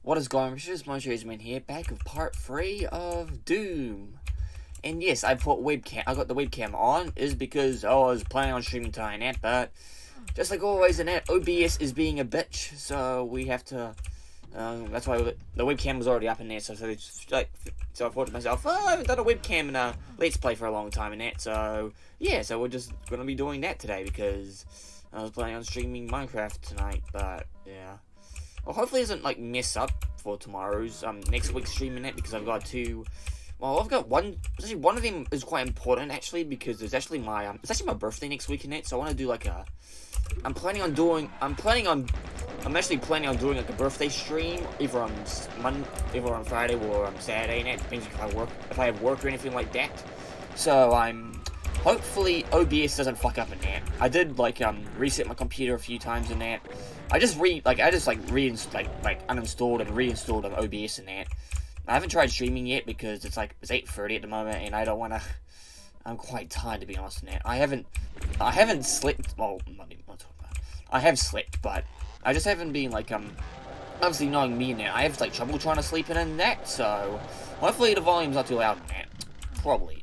What is going on? It's Mojo's here, back with part 3 of Doom. And yes, I got the webcam on, is because, I was planning on streaming tonight, but, just like always, OBS is being a bitch, so we have to, that's why the webcam was already up in there, so I thought to myself, oh, I haven't done a webcam in a Let's Play for a long time in that, so, yeah, so we're just gonna be doing that today, because I was planning on streaming Minecraft tonight, but, yeah. Well, hopefully it doesn't, mess up for tomorrow's, next week's streaming net, because I've got two, well, I've got one, actually, one of them is quite important, actually, because there's actually it's actually my birthday next week in it, so I want to do, I'm actually planning on doing, a birthday stream, either on Friday or on Saturday, and it depends if I have work or anything like that, so hopefully OBS doesn't fuck up in that. I did, reset my computer a few times in that. I just uninstalled and reinstalled an OBS in that. I haven't tried streaming yet because it's 8:30 at the moment and I don't wanna. I'm quite tired, to be honest in that. I haven't slept. Well, I have slept, but I just haven't been obviously knowing me in that. I have trouble trying to sleep in that. So hopefully the volume's not too loud in that.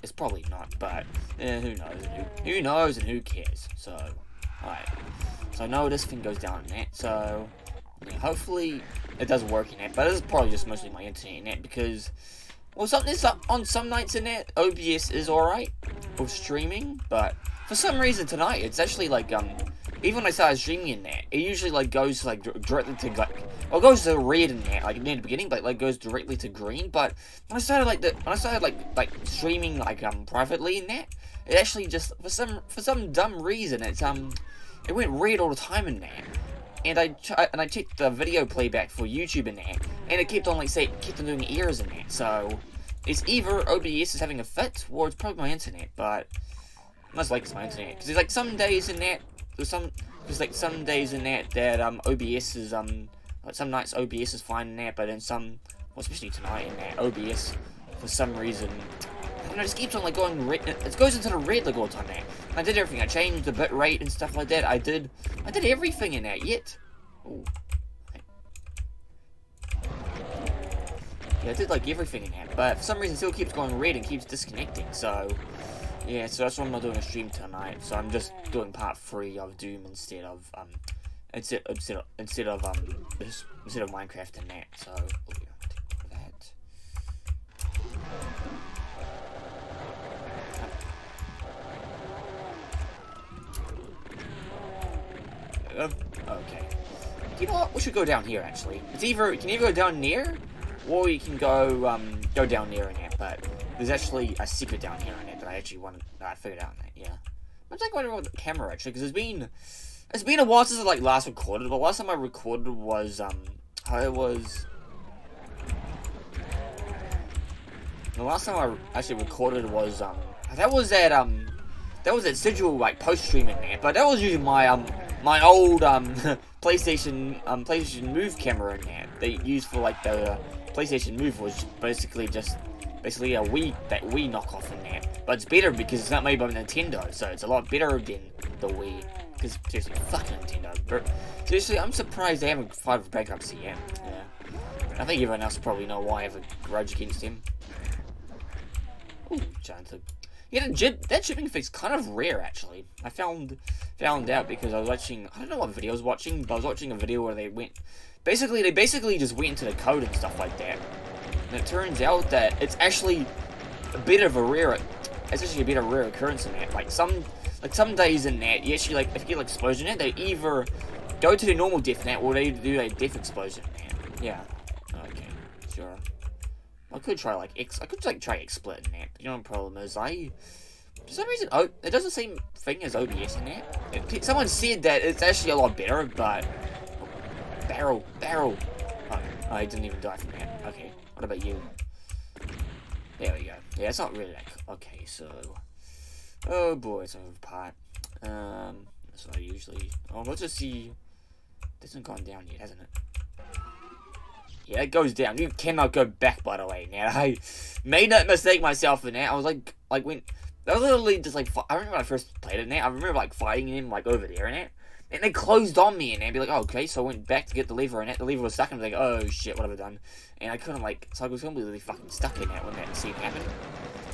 It's probably not, but who knows? Who knows and who cares? So, alright. So I know this thing goes down in that, so yeah, hopefully it does work in that, but it's probably just mostly my internet in that, because, well, on some nights in that, OBS is alright with streaming, but for some reason tonight, it's actually even when I started streaming in that, it usually goes directly to it goes to red in that, near the beginning, but goes directly to green. But when I started streaming privately in that, it actually just for some dumb reason it went red all the time in that. And I checked the video playback for YouTube in that, and it kept on kept on doing errors in that. So it's either OBS is having a fit, or it's probably my internet. But most likely it's my internet, because there's some days in that. There's some days in that OBS is some nights OBS is fine in that, but then some, well, especially tonight in that, OBS for some reason, I don't know, it just keeps on going red. It goes into the red all the time now. I did everything. I changed the bit rate and stuff like that. I did everything in that. Yet, ooh, yeah, I did everything in that, but for some reason it still keeps going red and keeps disconnecting. So yeah, so that's why I'm not doing a stream tonight. So I'm just doing part 3 of Doom instead of Minecraft and that. So okay. You know what? We should go down here actually. You can either go down near, or you can go down near in that. But there's actually a secret down here in it that I actually I figured out in that. Yeah. I'm wondering about the camera actually, because it's been a while since I last recorded. But last time I recorded was the last time I actually recorded was that was that Sigil post stream in there. But that was using my old PlayStation Move camera in there. They used for the PlayStation Move was basically a Wii knockoff in there. But it's better because it's not made by Nintendo, so it's a lot better than the Wii. Because seriously, fuck Nintendo. But seriously, I'm surprised they haven't filed for bankruptcy yet. Yeah. I think everyone else probably know why I have a grudge against him. Ooh, yeah, that shipping effect's kind of rare actually. I found out because I was watching, I don't know what video I was watching, but I was watching a video where they basically just went into the code and stuff like that. And it turns out that it's actually a bit of a rare occurrence in that. Some days in that, you actually if you get explosion in it, they either go to the normal death net or they do a death explosion in that. Yeah. Okay, sure. I could try try XSplit in that, but the only problem is for some reason it does the same thing as OBS in that. Someone said that it's actually a lot better, but barrel. Oh, I didn't even die from that. Okay, what about you? There we go. Yeah, it's not really okay. So, oh boy, it's over part. So I usually let's just see. This hasn't gone down yet, hasn't it? Yeah, it goes down. You cannot go back, by the way. Now, I made that mistake myself in that. I was when... That was literally just I remember when I first played it now. I remember fighting him over there in it. And they closed on me, and I'd be like, oh, okay, so I went back to get the lever, and the lever was stuck, and I was like, oh, shit, what have I done? And I couldn't, like, so I was completely fucking stuck in that when that scene happened.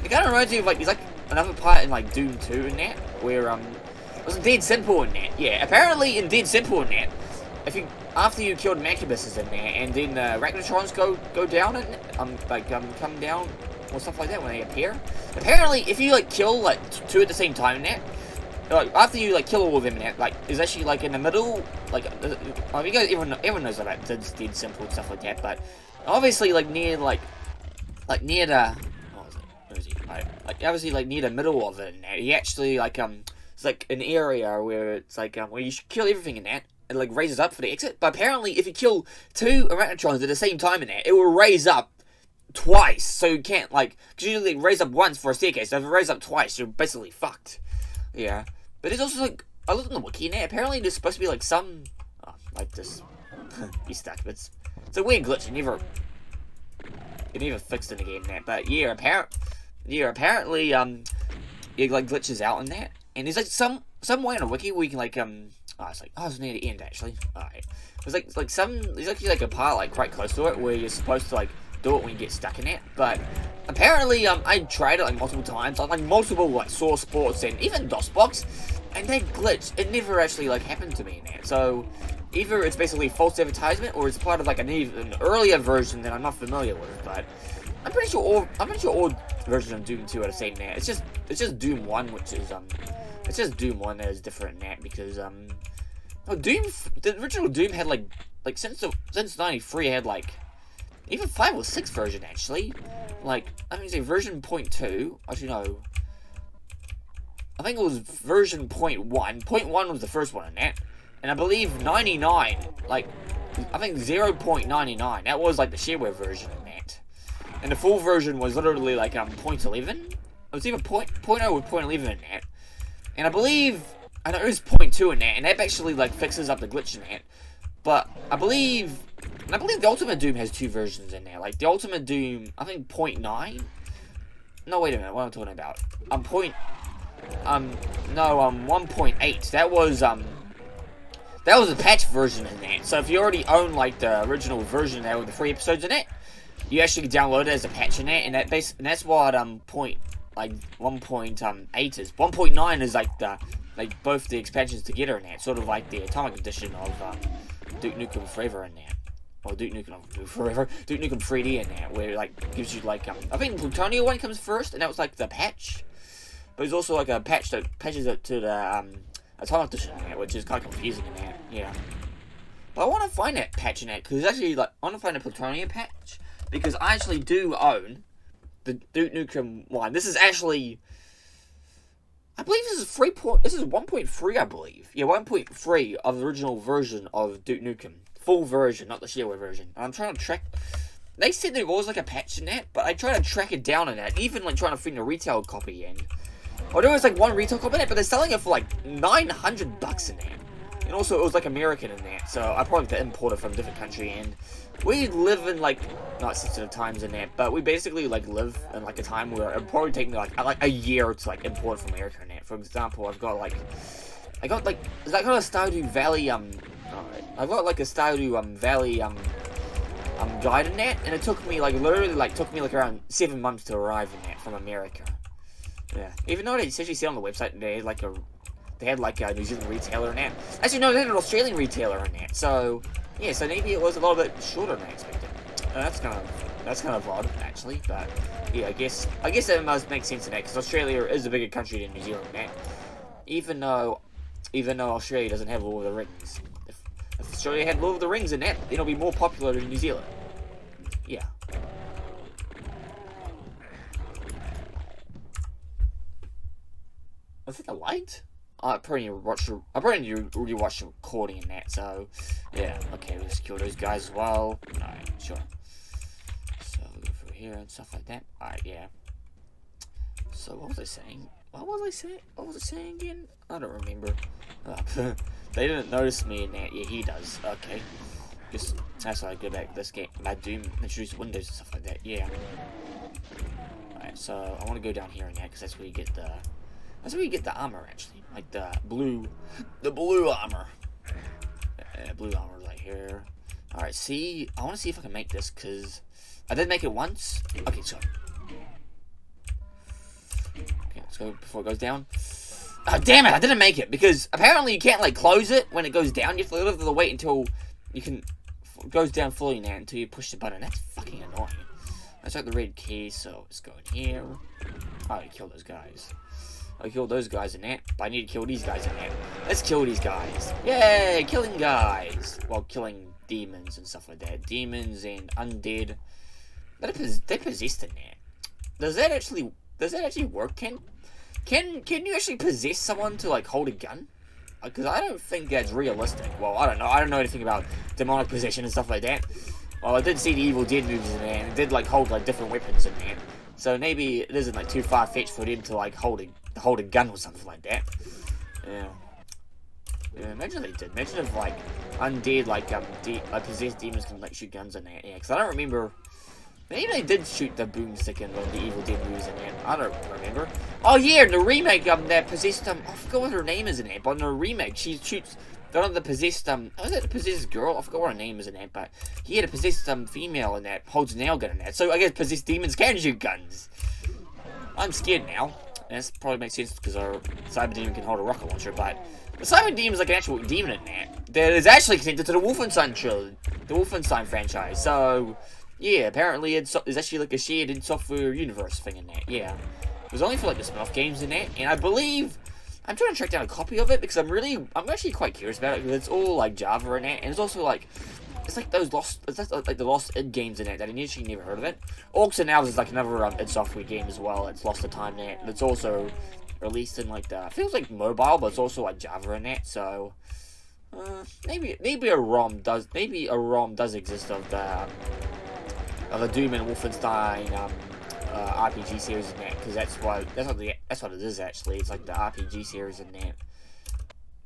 It kind of reminds me of, like, there's, like, another part in, like, Doom 2 in that, where, it was dead simple in that. Yeah, apparently in dead simple in that, if you, after you killed Macubuses in there, and then, Ragnatrons go down, and, come down, or stuff like that when they appear. Apparently, if you, like, kill, like, two at the same time in that, like, after you, like, kill all of them in that, like, it's actually, like, in the middle, like, I mean, everyone knows about dead simple and stuff like that, but obviously, like, near the, what was it? Where is he? Like, obviously, like, near the middle of it in that, he actually, like, it's, like, an area where it's, like, where you should kill everything in that, it, like, raises up for the exit, but apparently, if you kill two Arachnotrons at the same time in that, it will raise up twice, so you can't, like, because you usually raise up once for a staircase, so if it raises up twice, you're basically fucked. Yeah. But it's also, like, I looked on the wiki now, apparently there's supposed to be, like, some, like this, he's stuck, but it's a weird glitch, it never fixed in the game now, but yeah, apparently, it, like, glitches out in that, and there's, like, some way on the wiki where you can, like, it's near the end, actually, alright, there's, there's actually, like, a part, like, quite close to it, where you're supposed to, like, do it when you get stuck in it, but apparently, I tried it, like, multiple times, on, like, multiple, like, source ports and even DOSBox, and that glitch, it never actually, like, happened to me in that, so, either it's basically false advertisement, or it's part of, like, an earlier version that I'm not familiar with, but I'm pretty sure all versions of Doom 2 are the same now. It's just Doom 1, which is, it's just Doom 1 that is different in that, because, the original Doom had, like, since 93 had, like, even 5 or 6 version, actually. Like, I think it's a version 0.2. Actually, no. I think it was version 0.1. 0.1 was the first one in that. And I believe 99, like, I think 0.99, that was, like, the shareware version in that. And the full version was literally, like, 0.11. It was either 0.0 or 0.11 in that. And I know it was 0.2 in that, and that actually, like, fixes up the glitch in that. But I believe the Ultimate Doom has 2 versions in there. Like, the Ultimate Doom, I think 0.9? No, wait a minute, what am I talking about? 1.8. That was a patch version in that. So if you already own, like, the original version there with the 3 episodes in it, you actually download it as a patch in it, and that's what, 1.8 is. 1.9 is, like, both the expansions together in that. Sort of like the Atomic Edition of, Duke Nukem Forever in that. Or Duke Nukem Forever. Duke Nukem 3D in that, where, like, gives you, like, I think the Plutonia one comes first, and that was, like, the patch. But there's also, like, a patch that patches it to the, Atomic Edition in that, which is kind of confusing in that, yeah. But I want to find that patch in that, because actually, like, I want to find a Plutonia patch, because I actually do own the Duke Nukem one. This is actually, I believe this is 1.3, I believe. Yeah, 1.3 of the original version of Duke Nukem. Full version, not the shareware version. And I'm trying to track, they said there was, like, a patch in that, but I tried to track it down in that, even, like, trying to find a retail copy in. Or there was, like, one retail copy in it, but they're selling it for, like, $900 in there. And also, it was, like, American in that, so I probably have to import it from a different country, and we live in, like, not sensitive times in that, but we basically, like, live in, like, a time where it'd probably take me, like a year to, like, import from America in that. For example, I got a Stardew Valley, I got, like, a Stardew Valley, guide in that, and it took me, like, literally, like, around 7 months to arrive in that from America. Yeah. Even though they essentially said on the website they had, like, a New Zealand retailer in that. Actually, no, they had an Australian retailer in that, so, yeah, so maybe it was a little bit shorter than I expected. That's kind of odd, actually, but, yeah, I guess that must make sense in that, because Australia is a bigger country than New Zealand in that. Even though Australia doesn't have Lord of the Rings. If Australia had Lord of the Rings in that, then it'll be more popular than New Zealand. Yeah. Was it the light? I probably need to rewatch the recording in that, so, yeah, okay, let's kill those guys as well. Alright, sure. So, go through here and stuff like that. Alright, yeah. So, what was I saying? What was I saying again? I don't remember. They didn't notice me in that. Yeah, he does. Okay. Just, that's why I go back to this game. My Doom introduce windows and stuff like that. Yeah. Alright, so, I want to go down here in that, because that's where you get the armor, actually. Like the blue armor. yeah, blue armor right here. Alright, see, I want to see if I can make this, because I did make it once. Okay, so. Okay, let's go before it goes down. Oh, damn it, I didn't make it, because apparently you can't, like, close it when it goes down. You have to wait until you can, it goes down fully now, until you push the button. That's fucking annoying. Let's take the red key, so let's go in here. Oh, I killed those guys. I killed those guys in that, but I need to kill these guys in that. Let's kill these guys. Yay, killing guys. Well, killing demons and stuff like that. Demons and undead. They're possessed in that. Does that actually work, Ken? Can you actually possess someone to, like, hold a gun? Because I don't think that's realistic. Well, I don't know. I don't know anything about demonic possession and stuff like that. Well, I did see the Evil Dead movies in there, and it did, like, hold, like, different weapons in there. So maybe it isn't, like, too far-fetched for them to, like, hold a gun or something like that. Yeah. Yeah, imagine they did. Imagine if, like, undead, like, possessed demons can, like, shoot guns in there. Yeah, because I don't remember. Maybe they did shoot the boomstick in the Evil Dead movies in there. I don't remember. Oh, yeah, in the remake, that possessed, I forgot what her name is in there, but in the remake, she shoots one of the possessed, was it the possessed girl? I forgot what her name is in that, but he had a possessed, female in that, holds a nail gun in that. So I guess possessed demons can shoot guns. I'm scared now. And this probably makes sense because our cyber demon can hold a rocket launcher, but the cyber demon is like an actual demon in that is actually connected to the Wolfenstein trilogy, the Wolfenstein franchise. So, yeah, apparently it's actually like a shared in software universe thing in that. Yeah, it was only for like the spin-off games in that, and I believe I'm trying to track down a copy of it because I'm actually quite curious about it because it's all like Java in that, and it's also like it's like those like the Lost id games in it that I initially never heard of it. Also now there's like another id Software game as well. It's Lost the Time net. It's also released in like the feels like mobile, but it's also like Java in that. So maybe a ROM does exist of the Doom and Wolfenstein RPG series in that, because that's what it is actually. It's like the RPG series in that.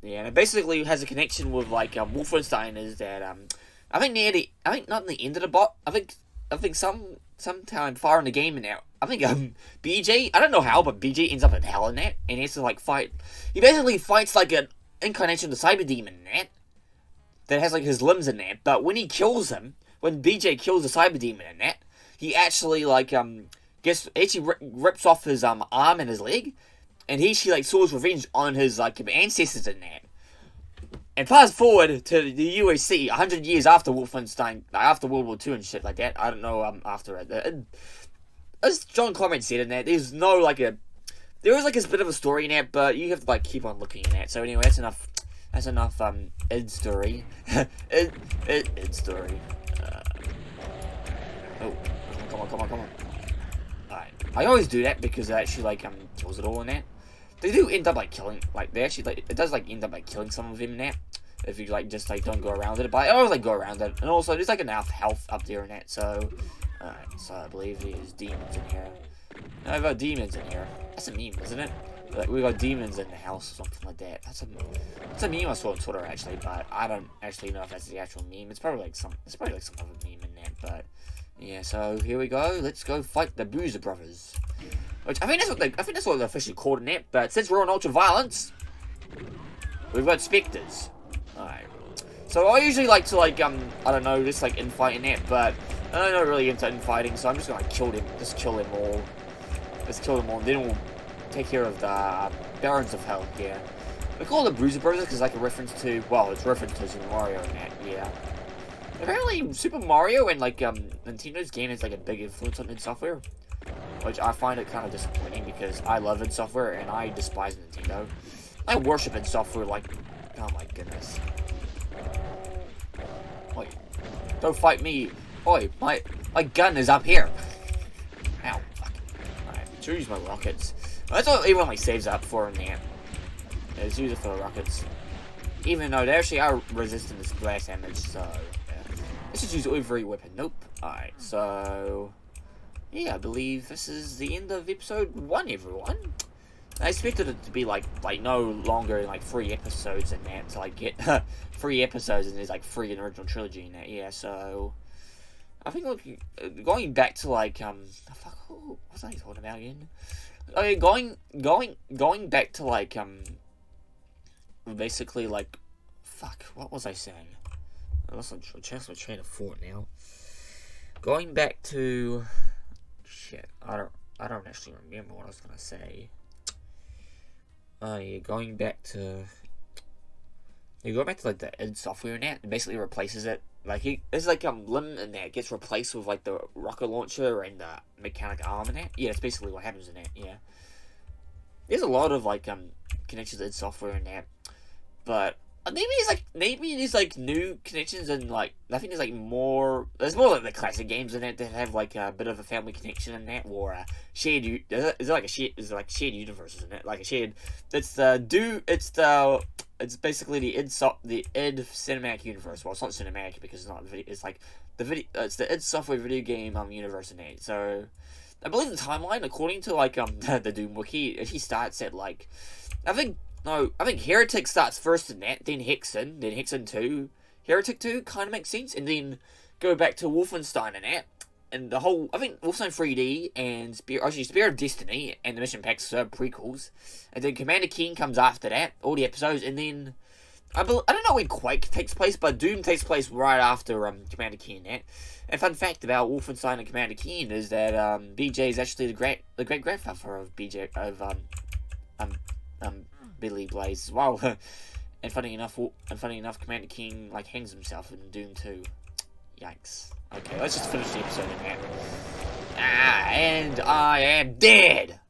Yeah, and it basically has a connection with like Wolfenstein. Is that I think not in the end of the bot. I think sometime far in the game now. I think BJ, I don't know how, but BJ ends up in hell in that, and he has to like fight. He basically fights like an incarnation of the cyber demon in that has like his limbs in that. But when he kills him, when BJ kills the cyber demon in that, he actually like rips off his arm and his leg, and he actually like swords revenge on his like ancestors in that. And fast forward to the USC 100 years after Wolfenstein, after World War II and shit like that. I don't know after it. As John Clement said in that, there is like a bit of a story in that, but you have to like keep on looking in that. So anyway, that's enough. That's enough. Id story. id story. Oh, come on. Alright. I always do that because it actually like kills it all in that. They do end up like killing, like they actually like it does like end up like killing some of them in that if you like just like don't go around it. But I always like go around it, and also there's like enough health up there in that. So, alright. So I believe there's demons in here. No, I've got demons in here. That's a meme, isn't it? Like we got demons in the house or something like that. That's a meme I saw on Twitter actually, but I don't actually know if that's the actual meme. It's probably like some other meme in that, but. Yeah, so here we go. Let's go fight the Boozer Brothers. Which I think that's what they're officially called in that. But since we're on Ultra Violence, we've got Spectres. Alright. So I usually like to like I don't know, just like infight in that, but I'm not really into infighting, so I'm just gonna like kill them. Just kill them all. Let's kill them all, and then we'll take care of the Barons of Hell. Yeah. We call them the Boozer Brothers because like a reference to it's reference to Super Mario in that. Yeah. Apparently, Super Mario and like Nintendo's game is like a big influence on id Software, which I find it kind of disappointing because I love id Software and I despise Nintendo. I worship id Software like, oh my goodness. Oi, don't fight me. Oi, my gun is up here. Ow, fuck. Alright, let's use my rockets. That's what everyone like saves up for in there. Yeah, let's use it for the rockets. Even though they actually are resistant to splash damage, so. Let's just use every weapon. Nope. Alright, so yeah, I believe this is the end of episode 1, everyone. I expected it to be like no longer like 3 episodes in that to like get 3 episodes and there's like 3 in the original trilogy in that. Yeah, so I think going back to like fuck, what was I talking about again? Okay, going back to like basically like fuck, what was I saying? I lost my train of thought now. Going back to shit, I don't actually remember what I was gonna say. Oh yeah, going back to like the id software and that, it basically replaces it. Like it's like Lim and that gets replaced with like the rocket launcher and the mechanic arm and that. Yeah, that's basically what happens in that. Yeah, there's a lot of like connections in software and that, but maybe there's like new connections and like I think there's like more. There's more like the classic games in it that have like a bit of a family connection in that, or a shared. Is it like a shared? Is it like shared universes in it? Like a shared. It's basically the id cinematic universe. Well, it's not cinematic because it's not video. It's like the video. It's the id software video game universe in it. So I believe the timeline, according to like the Doom wiki, he starts at like I think. No, I think Heretic starts first in that, then Hexen 2. Heretic 2 kind of makes sense, and then go back to Wolfenstein and that. And the whole, I think Wolfenstein 3D and Spear of Destiny and the Mission Packs are prequels. And then Commander Keen comes after that, all the episodes, and then I don't know when Quake takes place, but Doom takes place right after Commander Keen and that. And fun fact about Wolfenstein and Commander Keen is that BJ is actually the great grandfather of Billy Blaze as well. and funny enough, Commander King like hangs himself in Doom 2. Yikes. Okay, let's just finish the episode in that. And I am dead!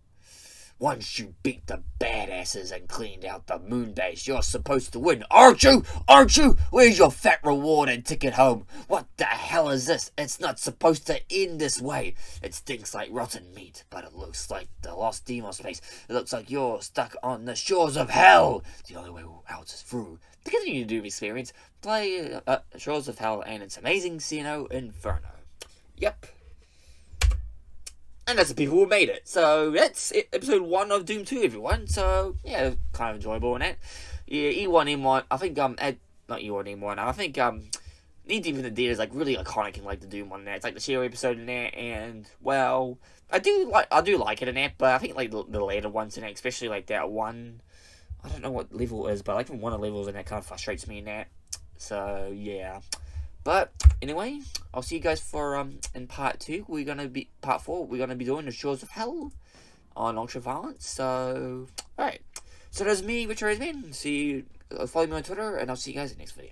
Once you beat the badasses and cleaned out the moon base, you're supposed to win, aren't you? Aren't you? Where's your fat reward and ticket home? What the hell is this? It's not supposed to end this way. It stinks like rotten meat, but it looks like the lost demo space. It looks like you're stuck on the shores of hell. The only way out is through. To continue the Doom experience, play Shores of Hell and its amazing Xeno Inferno. Yep. And that's the people who made it. So that's episode 1 of Doom 2, everyone. So yeah, kind of enjoyable in that. Yeah, E1M1. I think not E1M1. I think Knee Deep in the Dead is like really iconic in like the Doom one. There, it's like the Sherry episode in there, and well, I do like it in that. But I think like the later ones in that, especially like that one. I don't know what level it is, but like one of the levels in that kind of frustrates me in that. So yeah. But anyway, I'll see you guys for in part 2. Part 4. We're gonna be doing the Shores of Hell on Ultra Violence. So alright. So that's me, Richard Redman. Follow me on Twitter, and I'll see you guys in the next video.